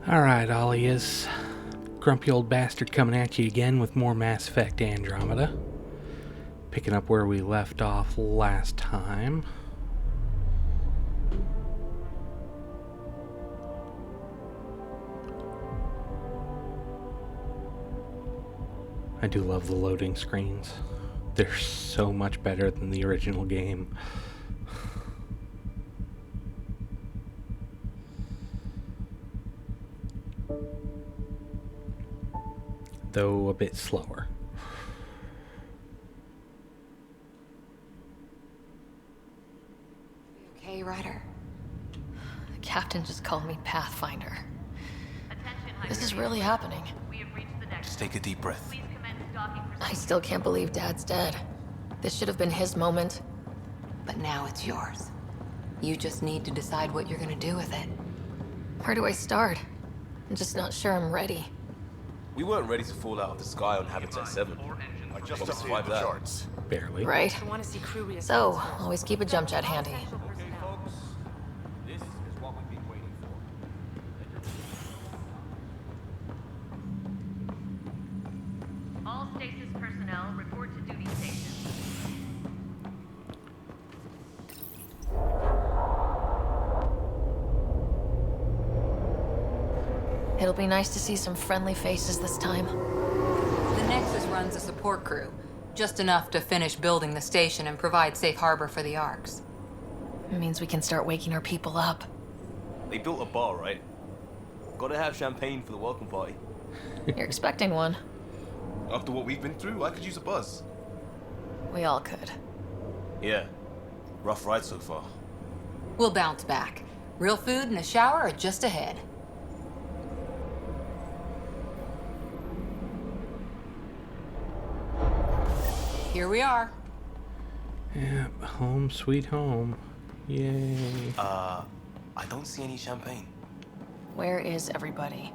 Alright, Ollie is grumpy old bastard coming at you again with more Mass Effect Andromeda. Picking up where we left off last time. I do love the loading screens. They're so much better than the original game. Though a bit slower. Okay, Ryder? The captain just called me Pathfinder. This is really happening. Just take a deep breath. I still can't believe Dad's dead. This should have been his moment. But now it's yours. You just need to decide what you're gonna do with it. Where do I start? I'm just not sure I'm ready. We weren't ready to fall out of the sky on Habitat 7. I just But we updated survived the that. charts. Barely. Right? I want to see crew So, always keep a jump jet handy. Okay, folks. This is what we've been waiting for. All stasis personnel report to duty station. It'll be nice to see some friendly faces this time. The Nexus runs a support crew. Just enough to finish building the station and provide safe harbor for the Arks. It means we can start waking our people up. They built a bar, right? Gotta have champagne for the welcome party. You're expecting one. After what we've been through, I could use a buzz. We all could. Yeah. Rough ride so far. We'll bounce back. Real food and a shower are just ahead. Here we are. Yep, home sweet home. Yay. I don't see any champagne. Where is everybody?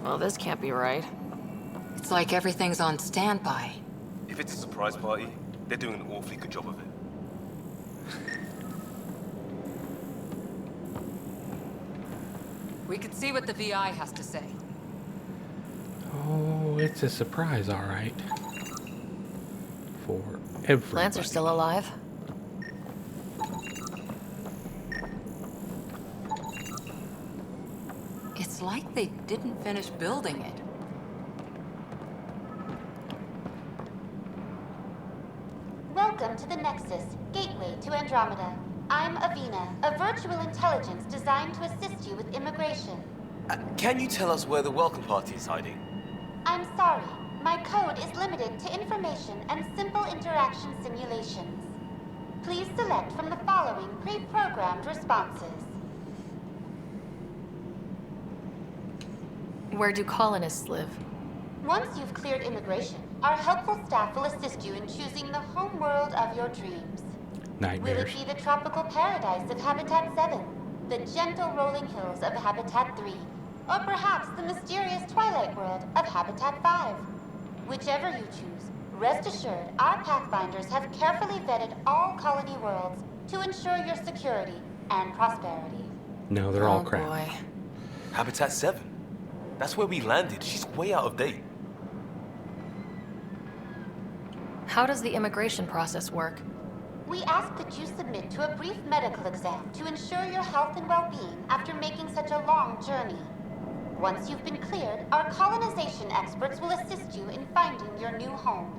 Well, this can't be right. It's like everything's on standby. If it's a surprise party, they're doing an awfully good job of it. We could see what the VI has to say. Oh, it's a surprise, alright. For everybody. Plants are still alive. It's like they didn't finish building it. Welcome to the Nexus, gateway to Andromeda. I'm Avina, a virtual intelligence designed to assist you with immigration. Can you tell us where the welcome party is hiding? I'm sorry, my code is limited to information and simple interaction simulations. Please select from the following pre-programmed responses. Where do colonists live? Once you've cleared immigration, our helpful staff will assist you in choosing the home world of your dreams. Will Nightmares. it be the tropical paradise of Habitat 7, the gentle rolling hills of Habitat 3, or perhaps the mysterious twilight world of Habitat 5? Whichever you choose, rest assured our Pathfinders have carefully vetted all colony worlds to ensure your security and prosperity. No, they're all Oh crap. boy. Habitat 7. That's where we landed. She's way out of date. How does the immigration process work? We ask that you submit to a brief medical exam to ensure your health and well-being after making such a long journey. Once you've been cleared, our colonization experts will assist you in finding your new home.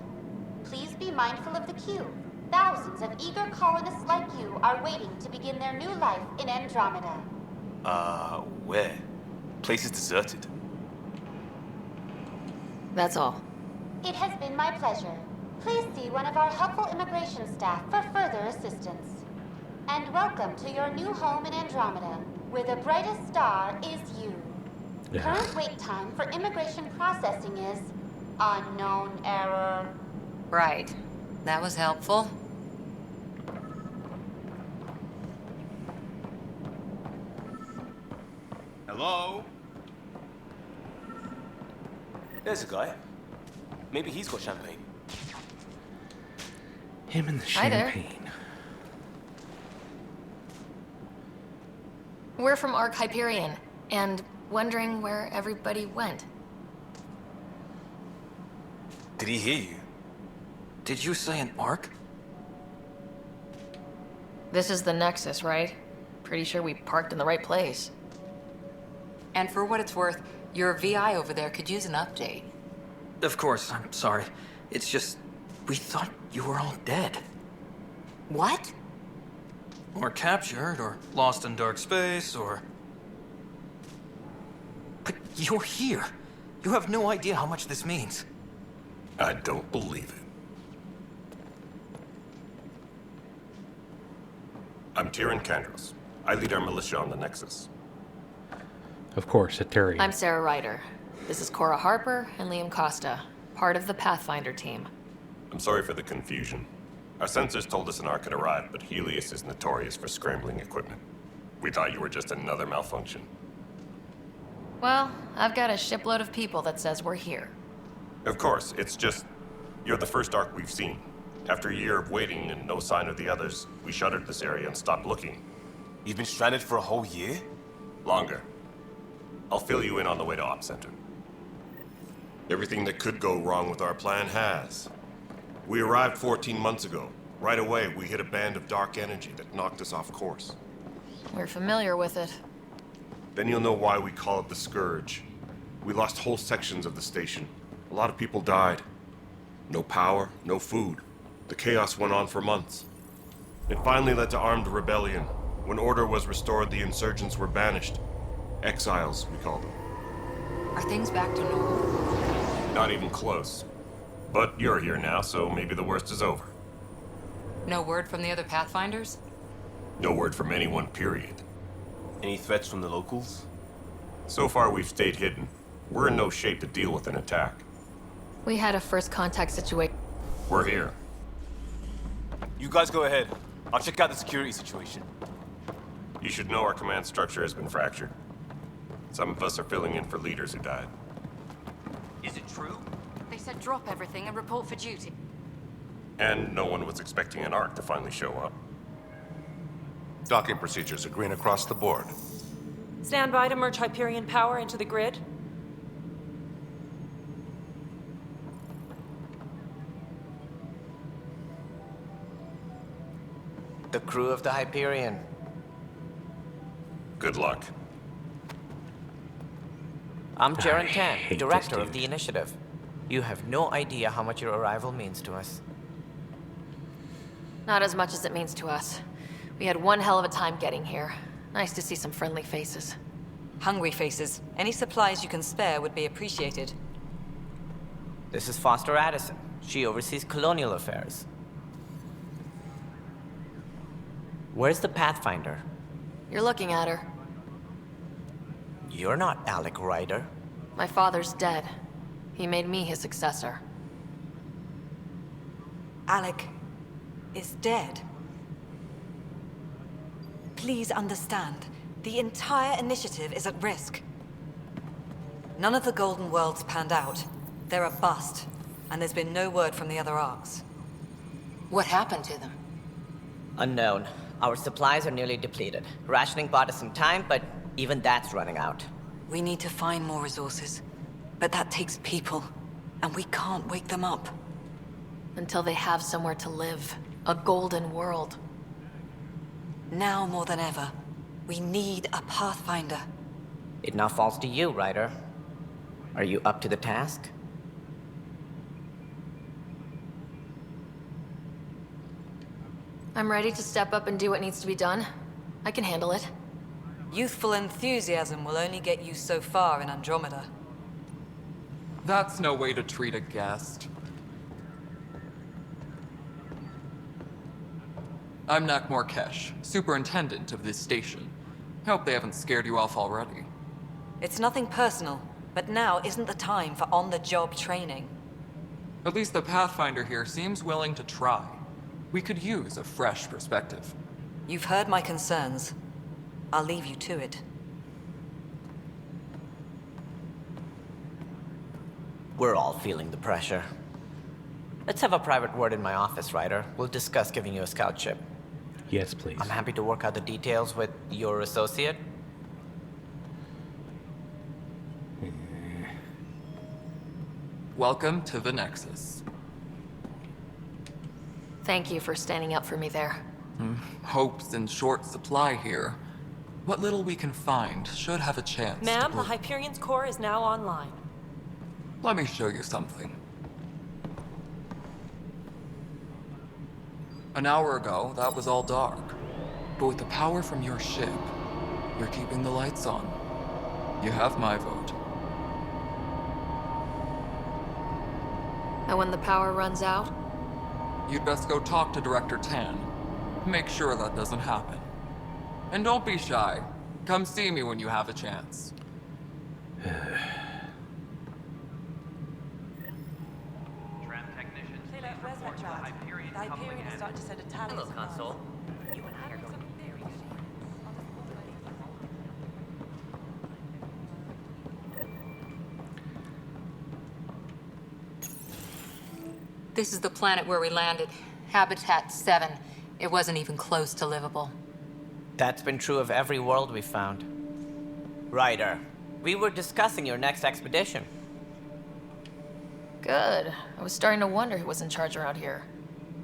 Please be mindful of the queue. Thousands of eager colonists like you are waiting to begin their new life in Andromeda. Where? Place is deserted. That's all. It has been my pleasure. Please see one of our helpful immigration staff for further assistance. And welcome to your new home in Andromeda, where the brightest star is you. Current wait time for immigration processing is unknown error. Right. That was helpful. Hello? There's a guy. Maybe he's got champagne. Him and the Hi there. champagne. We're from Ark Hyperion, and wondering where everybody went. Did he hear you? Did you say an arc? This is the Nexus, right? Pretty sure we parked in the right place. And for what it's worth, your VI over there could use an update. Of course, I'm sorry. It's just, we thought you were all dead. What? Or captured, or lost in dark space, or... But you're here. You have no idea how much this means. I don't believe it. I'm Tyrion Kandros. I lead our militia on the Nexus. Of course, a Tyrion. I'm Sarah Ryder. This is Cora Harper and Liam Costa, part of the Pathfinder team. I'm sorry for the confusion. Our sensors told us an Ark had arrived, but Helios is notorious for scrambling equipment. We thought you were just another malfunction. Well, I've got a shipload of people that says we're here. Of course, it's just... you're the first Ark we've seen. After a year of waiting and no sign of the others, we shuttered this area and stopped looking. You've been stranded for a whole year? Longer. I'll fill you in on the way to Op Center. Everything that could go wrong with our plan has. We arrived 14 months ago. Right away, we hit a band of dark energy that knocked us off course. We're familiar with it. Then you'll know why we call it the Scourge. We lost whole sections of the station. A lot of people died. No power, no food. The chaos went on for months. It finally led to armed rebellion. When order was restored, the insurgents were banished. Exiles, we call them. Are things back to normal? Not even close. But you're here now, so maybe the worst is over. No word from the other Pathfinders? No word from anyone, period. Any threats from the locals? So far, we've stayed hidden. We're in no shape to deal with an attack. We had a first contact situation. We're here. You guys go ahead. I'll check out the security situation. You should know our command structure has been fractured. Some of us are filling in for leaders who died. Is it true? They said drop everything and report for duty. And no one was expecting an Ark to finally show up. Docking procedures are green across the board. Stand by to merge Hyperion power into the grid. The crew of the Hyperion. Good luck. I'm Jaren Tan, hate director this of dude. the initiative. You have no idea how much your arrival means to us. Not as much as it means to us. We had one hell of a time getting here. Nice to see some friendly faces. Hungry faces. Any supplies you can spare would be appreciated. This is Foster Addison. She oversees colonial affairs. Where's the Pathfinder? You're looking at her. You're not Alec Ryder. My father's dead. He made me his successor. Alec is dead. Please understand, the entire initiative is at risk. None of the Golden Worlds panned out. They're a bust, and there's been no word from the other arcs. What happened to them? Unknown. Our supplies are nearly depleted. Rationing bought us some time, but even that's running out. We need to find more resources, but that takes people, and we can't wake them up. Until they have somewhere to live. A golden world. Now more than ever, we need a Pathfinder. It now falls to you, Ryder. Are you up to the task? I'm ready to step up and do what needs to be done. I can handle it. Youthful enthusiasm will only get you so far in Andromeda. That's no way to treat a guest. I'm Nak Morkesh, superintendent of this station. Hope they haven't scared you off already. It's nothing personal, but now isn't the time for on-the-job training. At least the Pathfinder here seems willing to try. We could use a fresh perspective. You've heard my concerns. I'll leave you to it. We're all feeling the pressure. Let's have a private word in my office, Ryder. We'll discuss giving you a scout ship. Yes, please. I'm happy to work out the details with your associate. Welcome to the Nexus. Thank you for standing up for me there. Hope's in short supply here. What little we can find should have a chance to Ma'am, the prove- Hyperion's core is now online. Let me show you something. An hour ago, that was all dark. But with the power from your ship, you're keeping the lights on. You have my vote. And when the power runs out? You'd best go talk to Director Tan. Make sure that doesn't happen. And don't be shy. Come see me when you have a chance. Hello, Console. You and I are going to be very This is the planet where we landed. Habitat 7. It wasn't even close to livable. That's been true of every world we found. Ryder, we were discussing your next expedition. Good. I was starting to wonder who was in charge around here.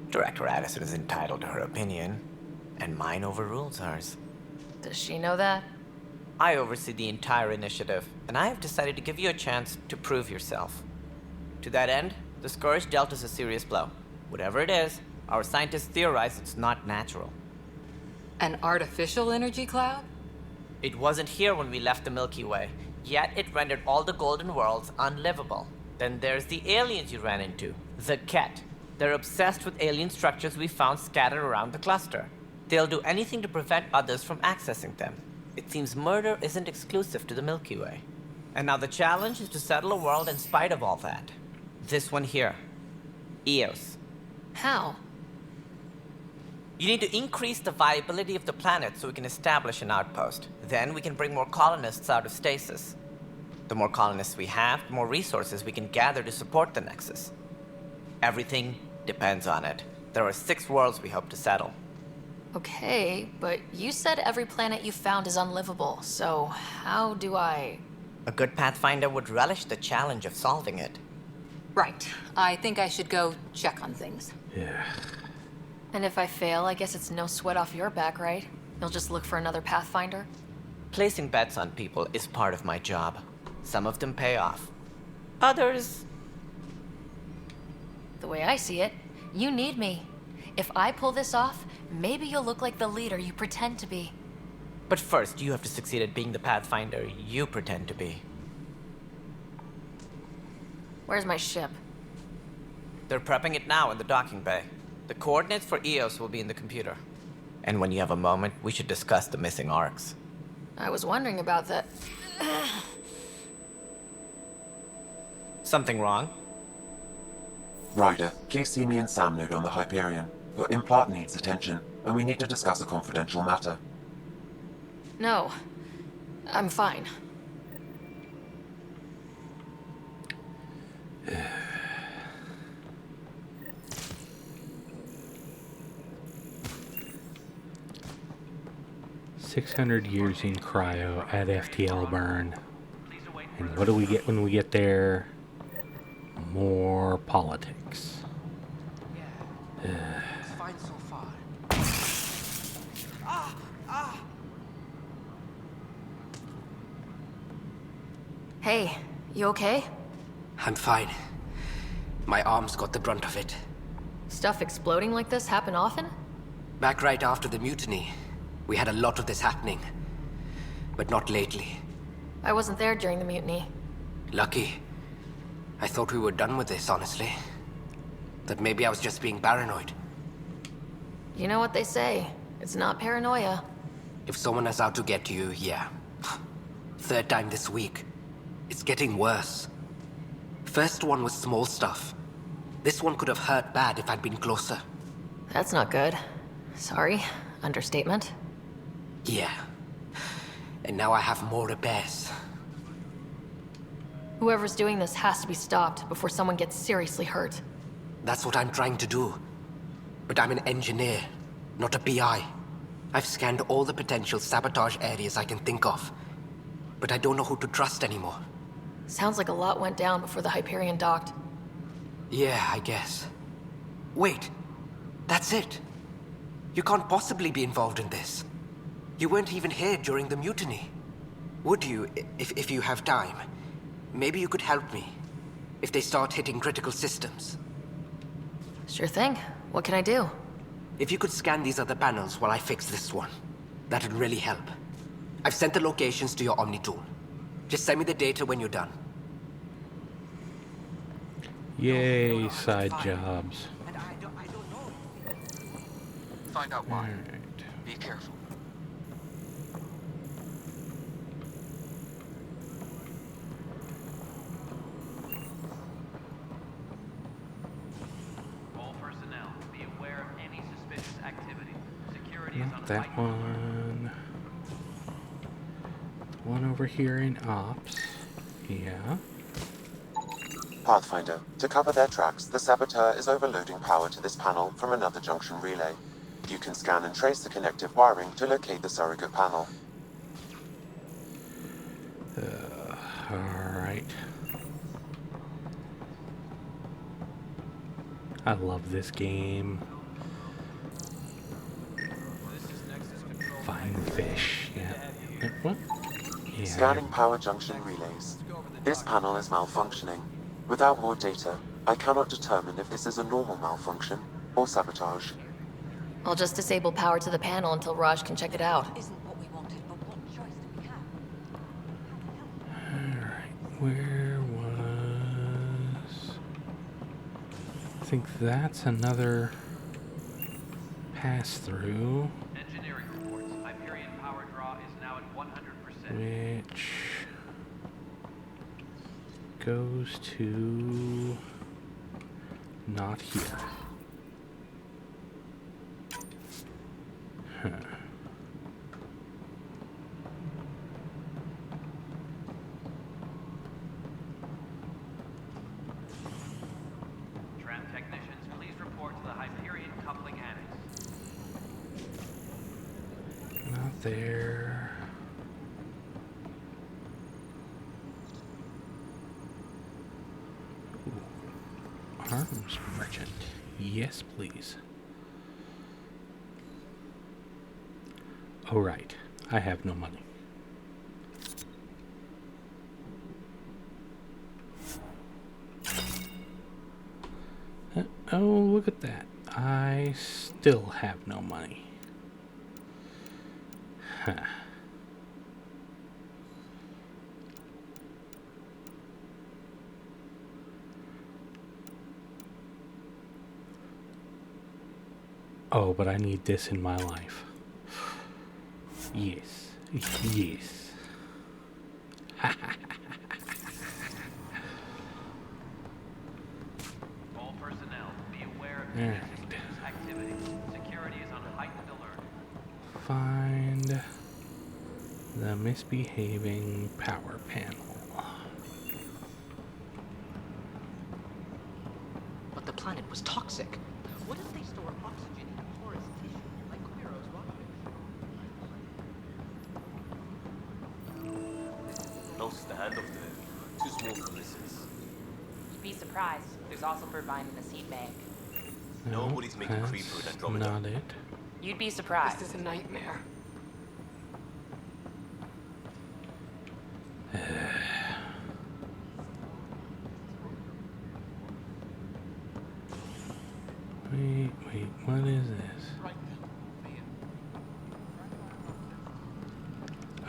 Director Addison is entitled to her opinion, and mine overrules hers. Does she know that? I oversee the entire initiative, and I have decided to give you a chance to prove yourself. To that end, the Scourge dealt us a serious blow. Whatever it is, our scientists theorize it's not natural. An artificial energy cloud? It wasn't here when we left the Milky Way, yet it rendered all the golden worlds unlivable. Then there's the aliens you ran into, the Ket. They're obsessed with alien structures we found scattered around the cluster. They'll do anything to prevent others from accessing them. It seems murder isn't exclusive to the Milky Way. And now the challenge is to settle a world in spite of all that. This one here. Eos. How? You need to increase the viability of the planet so we can establish an outpost. Then we can bring more colonists out of stasis. The more colonists we have, the more resources we can gather to support the Nexus. Everything depends on it. There are 6 worlds we hope to settle. Okay, but you said every planet you found is unlivable, so how do I... A good Pathfinder would relish the challenge of solving it. Right. I think I should go check on things. Yeah. And if I fail, I guess it's no sweat off your back, right? You'll just look for another Pathfinder? Placing bets on people is part of my job. Some of them pay off. Others... The way I see it, you need me. If I pull this off, maybe you'll look like the leader you pretend to be. But first, you have to succeed at being the Pathfinder you pretend to be. Where's my ship? They're prepping it now in the docking bay. The coordinates for Eos will be in the computer. And when you have a moment, we should discuss the missing arcs. I was wondering about that. Something wrong? Ryder, please see me and Sam Node on the Hyperion. Your implant needs attention, and we need to discuss a confidential matter. No. I'm fine. "600 years in cryo at FTL burn. And what do we get when we get there? More politics." It's fine so far. Hey, you okay? I'm fine. My arms got the brunt of it. Stuff exploding like this happen often? Back right after the mutiny, we had a lot of this happening. But not lately. I wasn't there during the mutiny. Lucky. I thought we were done with this, honestly. That maybe I was just being paranoid. You know what they say. It's not paranoia. If someone is out to get you, yeah. 3rd time this week. It's getting worse. First one was small stuff. This one could have hurt bad if I'd been closer. That's not good. Sorry. Understatement. Yeah. And now I have more repairs. Whoever's doing this has to be stopped before someone gets seriously hurt. That's what I'm trying to do. But I'm an engineer, not a PI. I've scanned all the potential sabotage areas I can think of. But I don't know who to trust anymore. Sounds like a lot went down before the Hyperion docked. Yeah, I guess. Wait, that's it. You can't possibly be involved in this. You weren't even here during the mutiny. Would you, if you have time? Maybe you could help me, if they start hitting critical systems. Sure thing. What can I do? If you could scan these other panels while I fix this one, that'd really help. I've sent the locations to your Omni tool. Just send me the data when you're done. Yay, side jobs. Find out why. Alright. Be careful. All personnel, be aware of any suspicious activity. Security is on Not that one. One over here in ops. Yeah. Pathfinder, to cover their tracks, the saboteur is overloading power to this panel from another junction relay. You can scan and trace the connective wiring to locate the surrogate panel. Alright. I love this game. Fine fish. Yeah. What? Yeah. Scanning power junction relays. This panel is malfunctioning. Without more data, I cannot determine if this is a normal malfunction or sabotage. I'll just disable power to the panel until Raj can check it out. Alright, where was... I think that's another pass-through. Engineering reports. Hyperion power draw is now at 100%. Which goes to not here. Huh. Tram technicians, please report to the Hyperion coupling annex. Not there. Ooh. Arms merchant. Yes, please. Oh, right. I have no money. Oh, look at that. I still have no money. Huh. Oh, but I need this in my life. Yes. Yes. All personnel, be aware of All any right. suspicious activity. Security is on heightened alert. Find the misbehaving power panel. But the planet was toxic. What if they store oxygen in porous tissue, like Quiro's rockfish? Close the handoff there. Too small for missiles. Be surprised. There's also purvine in the seed bank. Nobody's making creeper in Andromeda. Not it. You'd be surprised. This is a nightmare. Wait, what is this?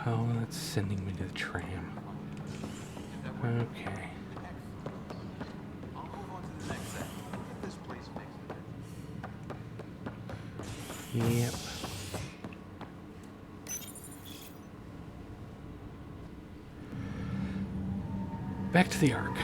Oh, that's sending me to the tram. Okay. Yep. Back to the Ark.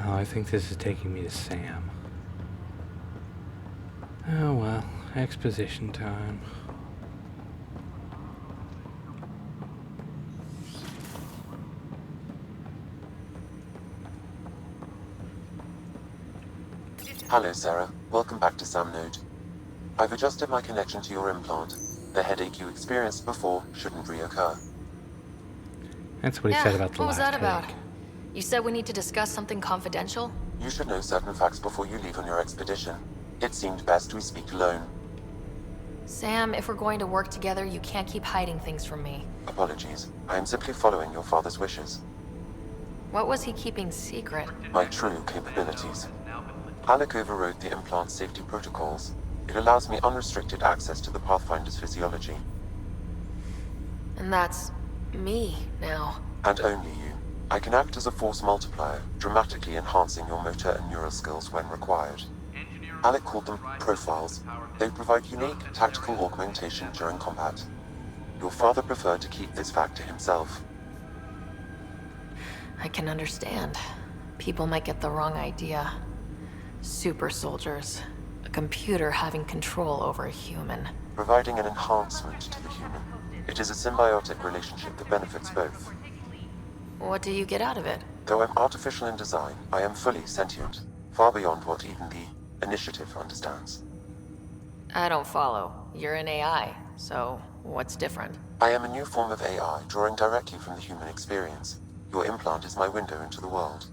Oh, I think this is taking me to Sam. Oh well, exposition time. Hello, Sarah. Welcome back to Sam Node. I've adjusted my connection to your implant. The headache you experienced before shouldn't reoccur. That's what he said about the what was last that about? headache. You said we need to discuss something confidential? You should know certain facts before you leave on your expedition. It seemed best we speak alone. Sam, if we're going to work together, you can't keep hiding things from me. Apologies. I am simply following your father's wishes. What was he keeping secret? My true capabilities. Alec overrode the implant safety protocols. It allows me unrestricted access to the Pathfinder's physiology. And that's me now. And only you. I can act as a force multiplier, dramatically enhancing your motor and neural skills when required. Alec called them profiles. They provide unique tactical augmentation during combat. Your father preferred to keep this fact to himself. I can understand. People might get the wrong idea. Super soldiers. A computer having control over a human. Providing an enhancement to the human. It is a symbiotic relationship that benefits both. What do you get out of it? Though I'm artificial in design, I am fully sentient. Far beyond what even the Initiative understands. I don't follow. You're an AI, so what's different? I am a new form of AI, drawing directly from the human experience. Your implant is my window into the world.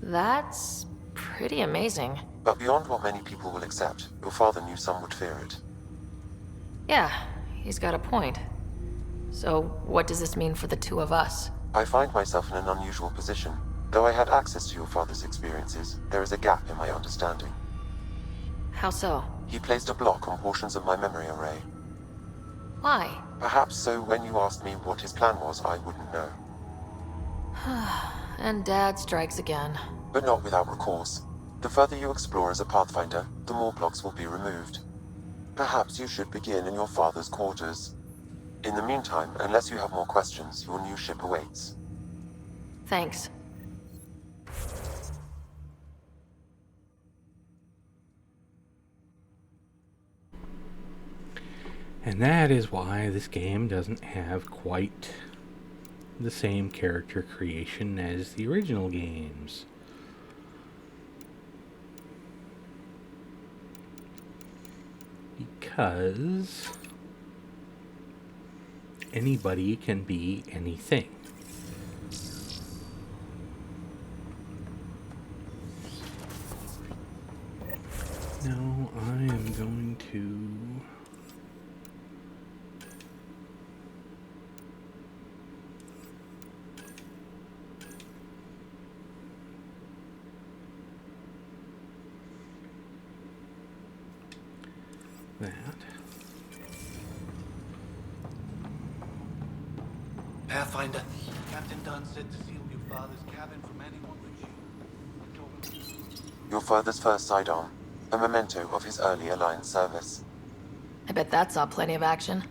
That's pretty amazing. But beyond what many people will accept, your father knew some would fear it. Yeah, he's got a point. So, what does this mean for the two of us? I find myself in an unusual position. Though I had access to your father's experiences, there is a gap in my understanding. How so? He placed a block on portions of my memory array. Why? Perhaps so when you asked me what his plan was, I wouldn't know. And Dad strikes again. But not without recourse. The further you explore as a Pathfinder, the more blocks will be removed. Perhaps you should begin in your father's quarters. In the meantime, unless you have more questions, your new ship awaits. Thanks. And that is why this game doesn't have quite the same character creation as the original games. Because anybody can be anything. No, I am going to... that. Pathfinder, Captain Dunn said to seal your father's cabin from anyone but you. Your father's first sidearm, a memento of his early Alliance service. I bet that saw plenty of action.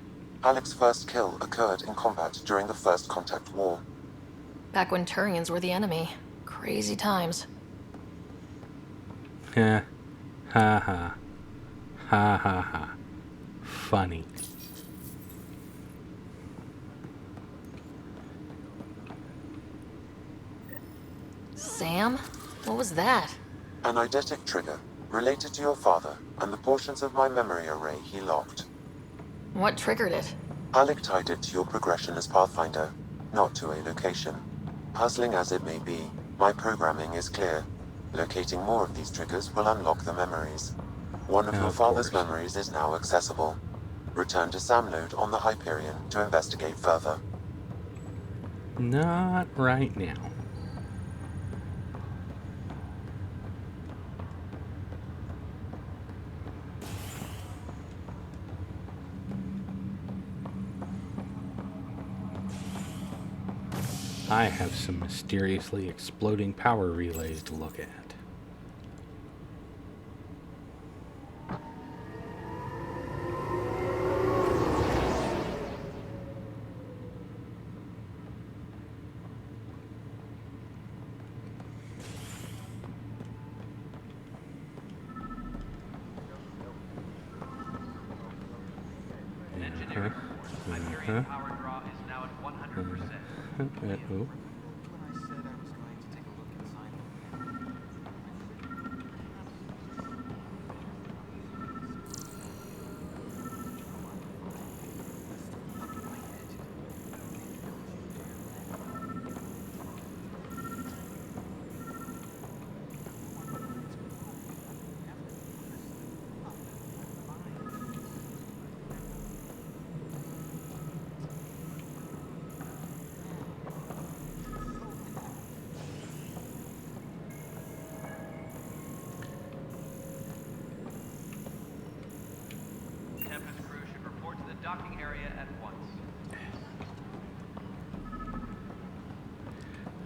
Alec's first kill occurred in combat during the First Contact War. Back when Turians were the enemy. Crazy times. Ha ha ha. Ha ha ha. Funny. Sam? What was that? An eidetic trigger, related to your father, and the portions of my memory array he locked. What triggered it? Alec tied it to your progression as Pathfinder, not to a location. Puzzling as it may be, my programming is clear. Locating more of these triggers will unlock the memories. One of your father's memories is now accessible. Return to Sam Node on the Hyperion to investigate further. Not right now. I have some mysteriously exploding power relays to look at.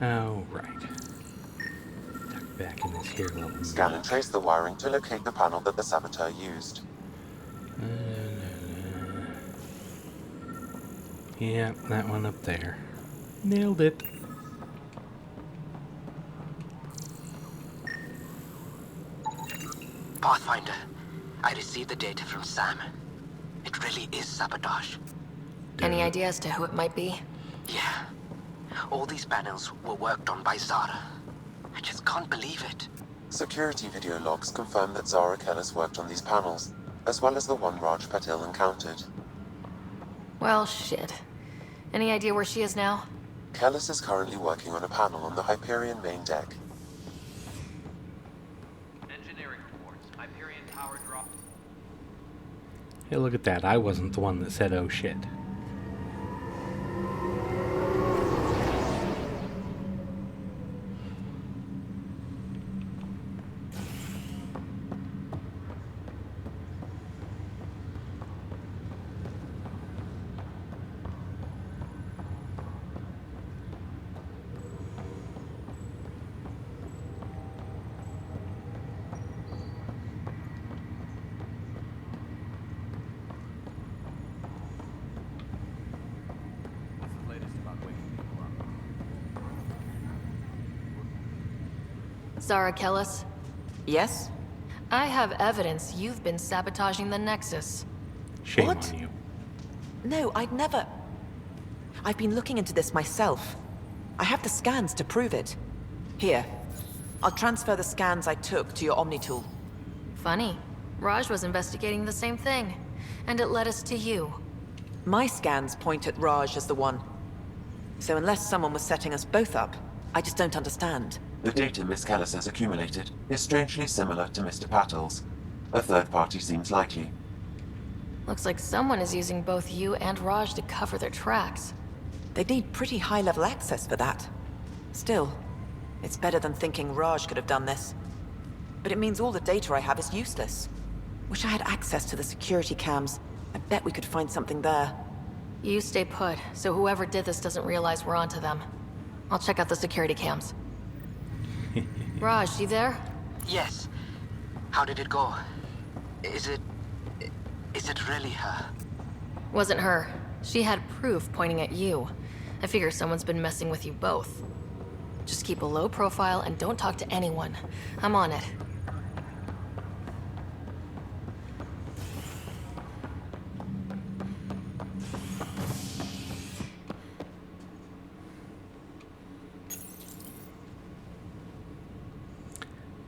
Oh, right. Tuck back in this here little Scan and trace the wiring to locate the panel that the saboteur used. Yeah, that one up there. Nailed it. Pathfinder, I received the data from Sam. It really is sabotage. Any idea as to who it might be? Yeah. All these panels were worked on by Zara. I just can't believe it. Security video logs confirm that Zara Kellis worked on these panels, as well as the one Raj Patil encountered. Well, shit. Any idea where she is now? Kellis is currently working on a panel on the Hyperion main deck. Engineering reports. Hyperion power drop. Hey, look at that. I wasn't the one that said, oh shit. Zara Kellis? Yes? I have evidence you've been sabotaging the Nexus. Shame What? on you. No, I'd never... I've been looking into this myself. I have the scans to prove it. Here. I'll transfer the scans I took to your Omni tool. Funny. Raj was investigating the same thing, and it led us to you. My scans point at Raj as the one. So unless someone was setting us both up, I just don't understand. The data Miss Kellis has accumulated is strangely similar to Mr. Patil's. A third party seems likely. Looks like someone is using both you and Raj to cover their tracks. They'd need pretty high-level access for that. Still, it's better than thinking Raj could have done this. But it means all the data I have is useless. Wish I had access to the security cams. I bet we could find something there. You stay put, so whoever did this doesn't realize we're onto them. I'll check out the security cams. Raj, you there? Yes. How did it go? Is it really her? Wasn't her. She had proof pointing at you. I figure someone's been messing with you both. Just keep a low profile and don't talk to anyone. I'm on it.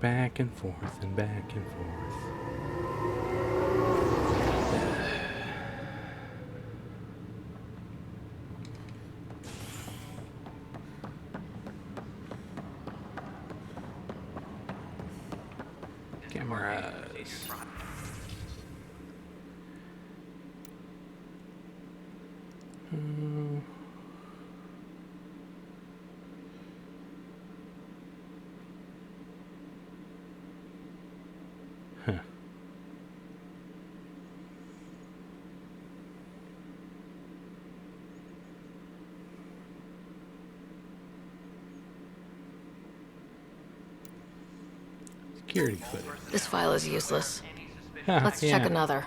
Back and forth and back and forth. Cameras. Huh. Security footage. This file is useless. Huh, Let's yeah. check another.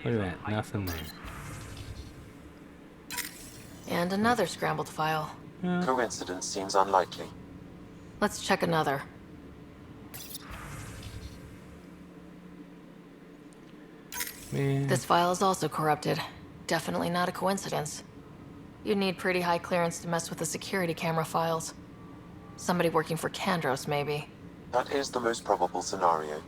Look at that, nothing there. And another scrambled file. Coincidence seems unlikely. Let's check another. Man. This file is also corrupted. Definitely not a coincidence. You'd need pretty high clearance to mess with the security camera files. Somebody working for Kandros, maybe. That is the most probable scenario.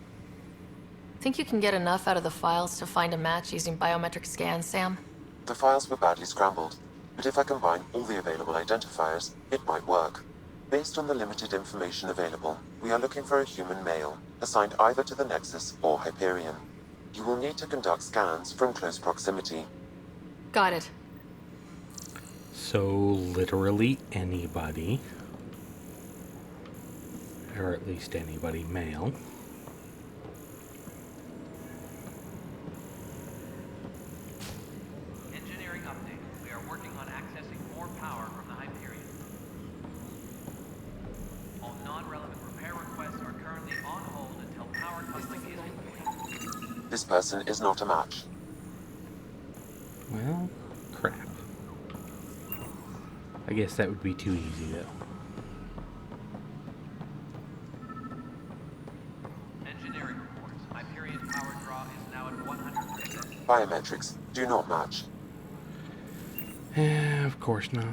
Think you can get enough out of the files to find a match using biometric scans, Sam? The files were badly scrambled, but if I combine all the available identifiers, it might work. Based on the limited information available, we are looking for a human male, assigned either to the Nexus or Hyperion. You will need to conduct scans from close proximity. Got it. So, literally anybody. Or at least anybody male. Engineering update. We are working on accessing more power from the Hyperion. This person is not a match. Well, crap. I guess that would be too easy, though. Engineering reports. Hyperion power draw is now at 100%. Biometrics do not match. Of course not.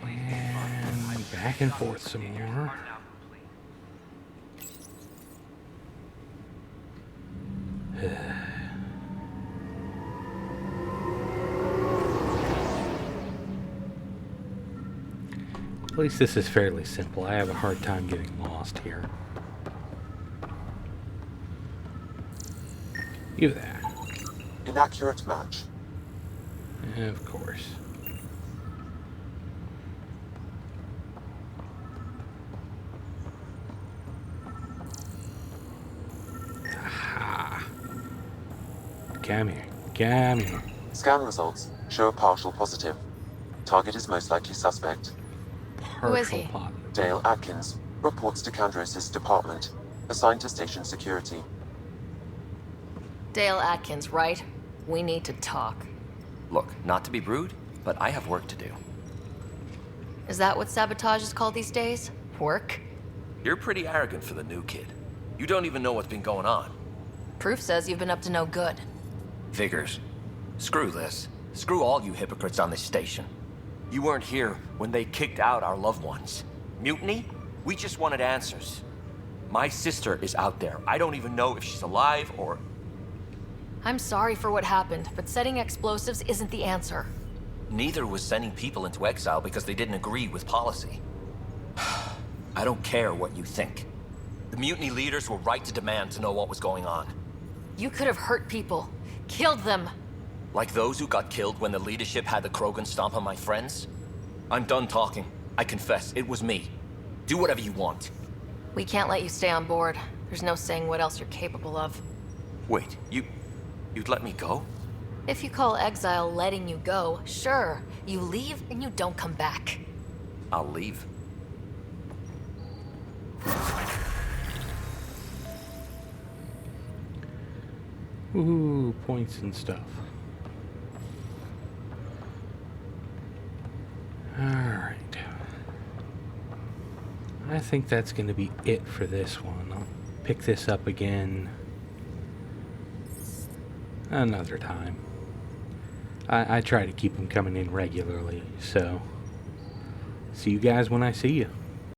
And back and forth some more. At least this is fairly simple. I have a hard time getting lost here. You there. Inaccurate match. Of course. Aha. Come here. Come here. Scan results show a partial positive. Target is most likely suspect. Who is he? Dale Atkins, reports to Kandros' department, assigned to station security. Dale Atkins, right? We need to talk. Look, not to be rude, but I have work to do. Is that what sabotage is called these days? Work? You're pretty arrogant for the new kid. You don't even know what's been going on. Proof says you've been up to no good. Figures. Screw this. Screw all you hypocrites on this station. You weren't here when they kicked out our loved ones. Mutiny? We just wanted answers. My sister is out there. I don't even know if she's alive or... I'm sorry for what happened, but setting explosives isn't the answer. Neither was sending people into exile because they didn't agree with policy. I don't care what you think. The mutiny leaders were right to demand to know what was going on. You could have hurt people. Killed them. Like those who got killed when the leadership had the Krogan stomp on my friends? I'm done talking. I confess, it was me. Do whatever you want. We can't let you stay on board. There's no saying what else you're capable of. Wait, you'd let me go? If you call exile letting you go, sure. You leave and you don't come back. I'll leave. Ooh, points and stuff. Alright. I think that's going to be it for this one. I'll pick this up again another time. I try to keep them coming in regularly, so see you guys when I see you.